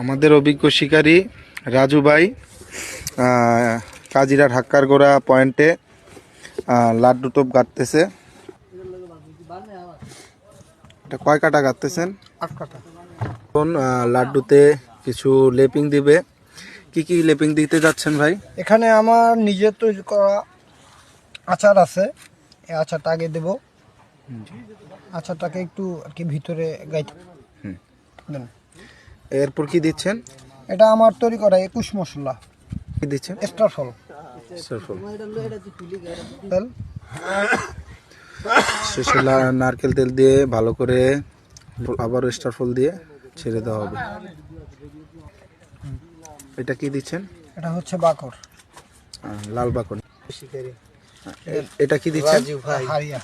আমাদের অভিজ্ঞ শিকারী রাজু ভাই কাজিরার হাক্কারগোড়া পয়েন্টে লাড্ডু টোপ গাঁটতেছে। এটা কয় কাটা গাঁটতেছেন? 8 কাটা। এখন লাড্ডুতে কিছু লেপিং দিবে। কি কি লেপিং দিতে যাচ্ছেন ভাই? এখানে আমার নিজের তৈরি করা আচার আছে, এই আচারটা আগে দেব। আচারটাকে একটু আর কি ভিতরে গাইতে দেন। এরপর কি দিচ্ছেন? এটা আমার তৈরি করা 21 মশলা। কি দিচ্ছেন? স্টার ফল তেল, শেষে নারকেল তেল দিয়ে ভালো করে আবার স্টার ফল দিয়ে ছেড়ে দেওয়া হবে। এটা কি দিচ্ছেন? এটা হচ্ছে বাকর, লাল বাকন। এটা কি দিচ্ছেন? হারিয়া।